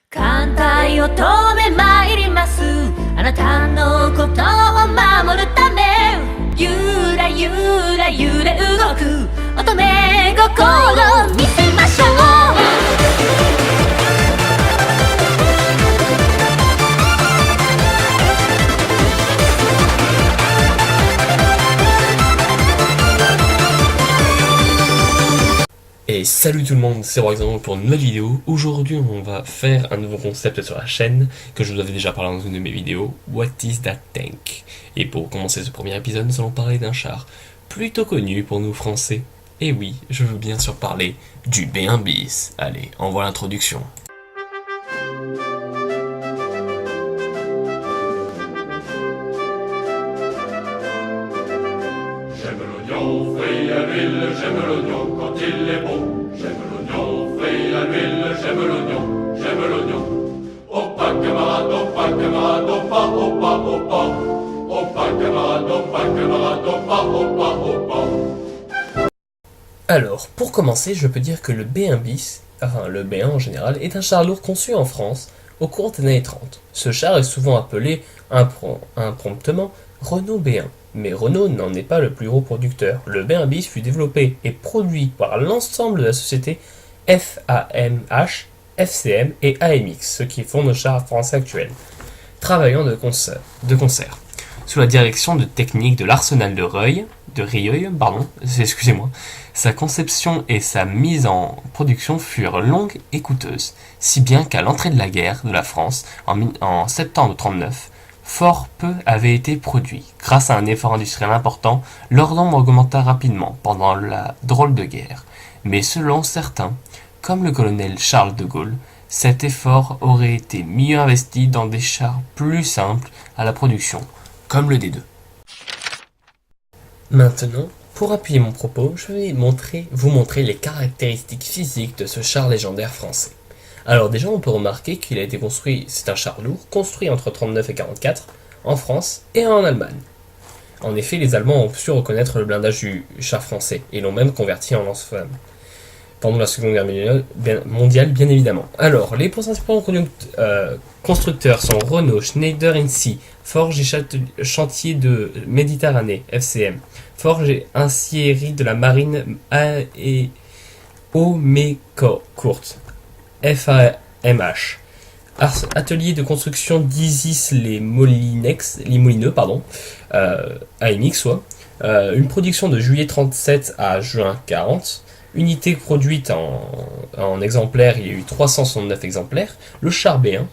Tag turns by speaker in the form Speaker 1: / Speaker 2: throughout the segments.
Speaker 1: 艦隊を止め参ります。あなたのことを守るため、ゆらゆら揺れ動く乙女心見せましょう。
Speaker 2: Et salut tout le monde, c'est Roxanne pour une nouvelle vidéo. Aujourd'hui on va faire un nouveau concept sur la chaîne que je vous avais déjà parlé dans une de mes vidéos, What is that tank? Et pour commencer ce premier épisode, nous allons parler d'un char plutôt connu pour nous français. Et oui, je veux bien sûr parler du B1 bis. Allez, envoie l'introduction.
Speaker 3: J'aime l'oignon frit à l'huile, j'aime l'oignon quand il est bon. J'aime l'oignon frit à l'huile, j'aime l'oignon, j'aime l'oignon. Oh pas camarade, oh pas camarade, oh pas, oh pas, oh pas. Oh pas camarade, oh pas camarade, oh pas, oh pas, oh pas.
Speaker 2: Alors, pour commencer, je peux dire que le B1 bis, enfin le B1 en général, est un char lourd conçu en France au cours des années 30. Ce char est souvent appelé impromptement Renault B1. Mais Renault n'en est pas le plus gros producteur. Le B1 bis fut développé et produit par l'ensemble de la société FAMH, FCM et AMX, ceux qui font nos chars français actuels, travaillant de concert. Sous la direction de techniques de l'arsenal de Rieul, excusez-moi, sa conception et sa mise en production furent longues et coûteuses, si bien qu'à l'entrée de la guerre de la France, en septembre 1939, fort peu avait été produit. Grâce à un effort industriel important, leur nombre augmenta rapidement pendant la drôle de guerre. Mais selon certains, comme le colonel Charles de Gaulle, cet effort aurait été mieux investi dans des chars plus simples à la production, comme le D2. Maintenant, pour appuyer mon propos, je vais vous montrer les caractéristiques physiques de ce char légendaire français. Alors déjà, on peut remarquer qu'il a été construit, c'est un char lourd, construit entre 1939 et 1944, en France et en Allemagne. En effet, les Allemands ont su reconnaître le blindage du char français, et l'ont même converti en lance-flammes. Pendant la Seconde Guerre mondiale, bien évidemment. Alors, les principaux constructeurs sont Renault, Schneider Incy, Forges et Chantiers de Méditerranée, FCM, Forges et Aciéries de la Marine et Omecourt, FAMH, atelier de construction d'Isis les Moulineux, AMX soit, une production de juillet 37 à juin 40, unité produite en exemplaires, il y a eu 369 exemplaires, le char B1,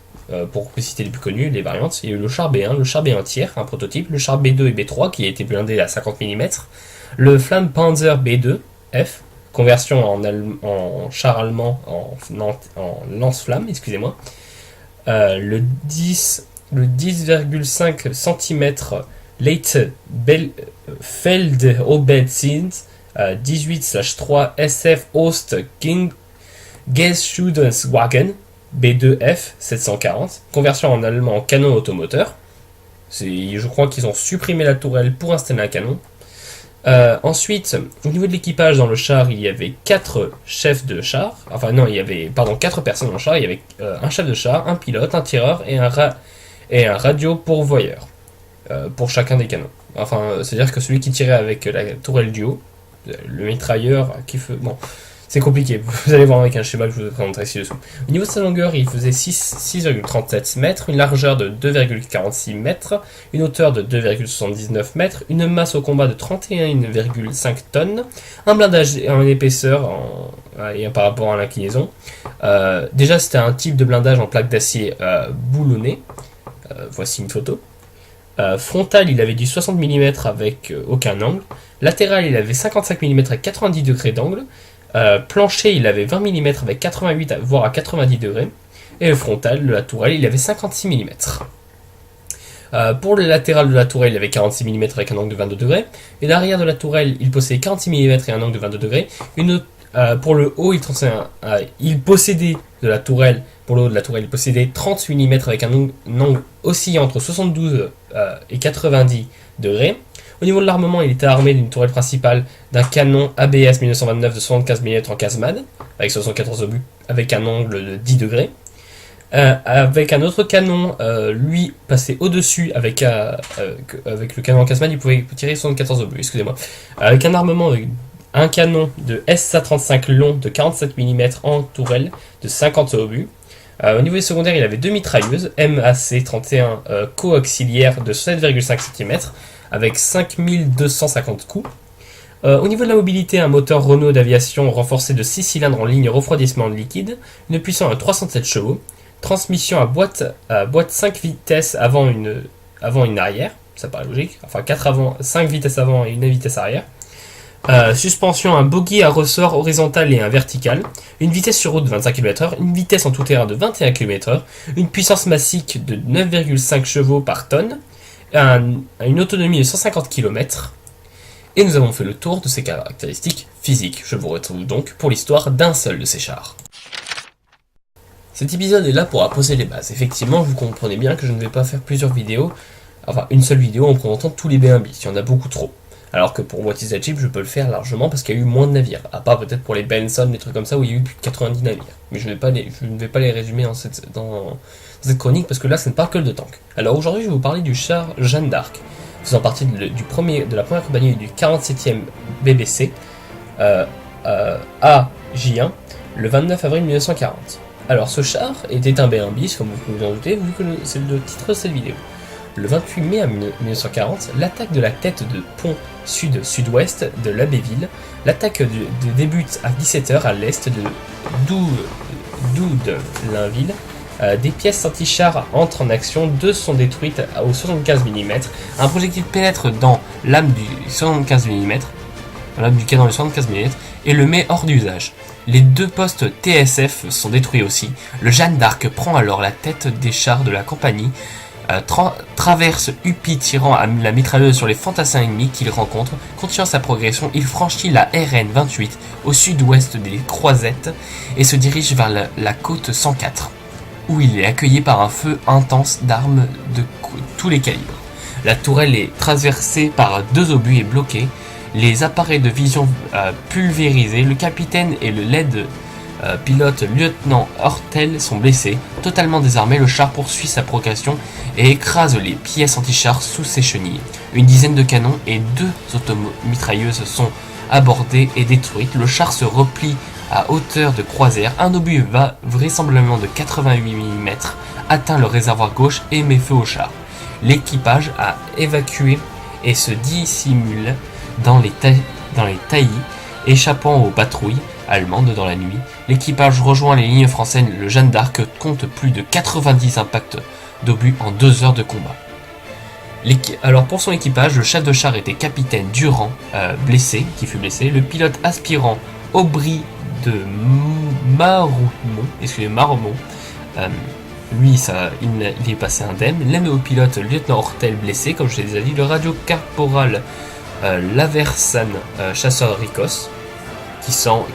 Speaker 2: pour citer les plus connus, les variantes, il y a eu le char B1, le char B1 tiers, un prototype, le char B2 et B3 qui a été blindé à 50 mm, le Flammpanzer B2 F, conversion en char allemand en lance-flamme, excusez-moi. Le 10,5 cm Leite Feldhaubezins 18/3 SF Ost Geschützwagen B2F 740, conversion en allemand en canon automoteur. Je crois qu'ils ont supprimé la tourelle pour installer un canon. Ensuite, au niveau de l'équipage dans le char, il y avait 4 chefs de char. Il y avait 4 personnes dans le char. Il y avait un chef de char, un pilote, un tireur et un radio pourvoyeur pour chacun des canons. C'est-à-dire que celui qui tirait avec la tourelle du haut, le mitrailleur bon, c'est compliqué. Vous allez voir avec un schéma que je vous présenterai ci-dessous. Au niveau de sa longueur, il faisait 6,37 mètres, une largeur de 2,46 mètres, une hauteur de 2,79 mètres, une masse au combat de 31,5 tonnes, un blindage et une épaisseur par rapport à l'inclinaison. Déjà, c'était un type de blindage en plaque d'acier boulonné. Voici une photo. Frontal, il avait du 60 mm avec aucun angle. Latéral, il avait 55 mm avec 90 degrés d'angle. Plancher, il avait 20 mm avec 88 voire à 90 degrés. Et le frontal de la tourelle, il avait 56 mm. Pour le latéral de la tourelle, il avait 46 mm avec un angle de 22 degrés. Et l'arrière de la tourelle, il possédait 46 mm et un angle de 22 degrés. Pour le haut, il possédait de la tourelle, pour le haut de la tourelle, il possédait 38 mm avec un angle oscillant entre 72 et 90 degrés. Au niveau de l'armement, il était armé d'une tourelle principale d'un canon ABS 1929 de 75 mm en casemate, avec 74 obus, avec un angle de 10 degrés. Avec un autre canon, lui, passé au-dessus avec le canon en casse-malle, il pouvait tirer 74 obus, excusez-moi. Avec un armement, avec un canon de SA-35 long de 47 mm en tourelle de 50 obus. Au niveau des secondaires, il avait deux mitrailleuses, MAC-31 coaxillaires de 7,5 cm avec 5250 coups. Au niveau de la mobilité, un moteur Renault d'aviation renforcé de 6 cylindres en ligne refroidissement liquide, une puissance à 307 chevaux, transmission à boîte 5 vitesses avant une arrière, ça paraît logique, enfin 5 vitesses avant et une vitesse arrière. Suspension, un bogie à ressort horizontal et un vertical, une vitesse sur route de 25 km/h, une vitesse en tout terrain de 21 km/h, une puissance massique de 9,5 chevaux par tonne, une autonomie de 150 km. Et nous avons fait le tour de ses caractéristiques physiques. Je vous retrouve donc pour l'histoire d'un seul de ces chars. Cet épisode est là pour poser les bases. Effectivement, vous comprenez bien que je ne vais pas faire plusieurs vidéos, enfin une seule vidéo en présentant tous les B1 bis, il y en a beaucoup trop. Alors que pour What is the Chip, je peux le faire largement parce qu'il y a eu moins de navires, à part peut-être pour les Benson, des trucs comme ça où il y a eu plus de 90 navires. Mais je ne vais pas les résumer dans cette chronique parce que là, ce n'est pas que le de tank. Alors aujourd'hui, je vais vous parler du char Jeanne d'Arc, faisant partie de la première compagnie du 47e BBC AJ1 le 29 avril 1940. Alors ce char était un B1 bis, comme vous pouvez vous en douter, vu que c'est le titre de cette vidéo. Le 28 mai 1940, l'attaque de la tête de pont sud-sud-ouest de l'Abbeville, l'attaque débute à 17h à l'est de Doudelinville. Des pièces anti-chars entrent en action, deux sont détruites au 75 mm. Un projectile pénètre dans l'âme du 75 mm, l'âme du canon du 75 mm, et le met hors d'usage. Les deux postes TSF sont détruits aussi. Le Jeanne d'Arc prend alors la tête des chars de la compagnie, traverse Upi tirant à la mitrailleuse sur les fantassins ennemis qu'il rencontre. Continuant sa progression, il franchit la RN 28 au sud-ouest des Croisettes et se dirige vers la côte 104. Où il est accueilli par un feu intense d'armes de tous les calibres. La tourelle est traversée par deux obus et bloquée, les appareils de vision pulvérisés, le capitaine et le lead pilote lieutenant Hortel sont blessés. Totalement désarmé, le char poursuit sa progression et écrase les pièces anti-chars sous ses chenilles. Une dizaine de canons et deux automitrailleuses sont abordées et détruites. Le char se replie à hauteur de croisière, un obus va vraisemblablement de 88 mm atteint le réservoir gauche et met feu au char. L'équipage a évacué et se dissimule dans les taillis, échappant aux patrouilles allemandes dans la nuit. L'équipage rejoint les lignes françaises. Le Jeanne d'Arc compte plus de 90 impacts d'obus en 2 heures de combat. Alors pour son équipage, le chef de char était capitaine Durand, qui fut blessé, le pilote aspirant Aubry de Marmont, lui il est passé indemne, l'aéropilote lieutenant Hortel blessé, comme je l'ai déjà dit, le radio-caporal Laversan, chasseur Ricos,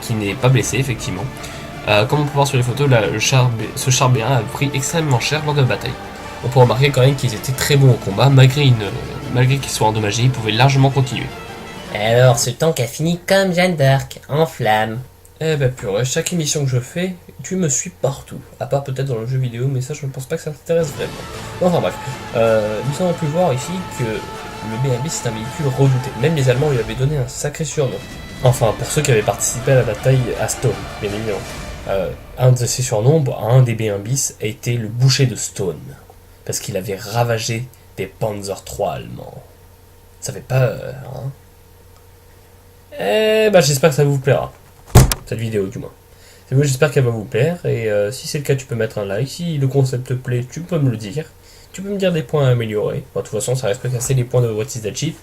Speaker 2: qui n'est pas blessé effectivement. Comme on peut voir sur les photos, ce char B1 a pris extrêmement cher lors de la bataille. On peut remarquer quand même qu'ils étaient très bons au combat, malgré qu'ils soient endommagés, ils pouvaient largement continuer.
Speaker 4: Alors, ce tank a fini comme Jeanne d'Arc, en flammes.
Speaker 2: Eh ben purée, chaque émission que je fais, tu me suis partout. À part peut-être dans le jeu vidéo, mais ça je ne pense pas que ça t'intéresse vraiment. Enfin bref, nous avons pu voir ici que le B1 bis c'est un véhicule redouté. Même les Allemands lui avaient donné un sacré surnom. Enfin, pour ceux qui avaient participé à la bataille à Stone, bien évidemment. Un de ces surnoms, un des B1 bis, a été le boucher de Stone. Parce qu'il avait ravagé des Panzer III allemands. Ça fait peur, hein? Eh ben j'espère que ça vous plaira. Cette vidéo du moins. J'espère qu'elle va vous plaire. Et si c'est le cas, tu peux mettre un like. Si le concept te plaît, tu peux me le dire. Tu peux me dire des points à améliorer. Bon, de toute façon, ça respecte assez les points de What is the Chip.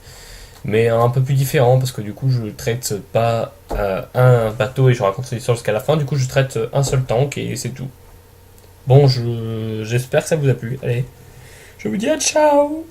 Speaker 2: Mais un peu plus différent. Parce que du coup, je traite pas un bateau et je raconte l'histoire jusqu'à la fin. Du coup, je traite un seul tank et c'est tout. Bon, j'espère que ça vous a plu. Allez. Je vous dis à ciao.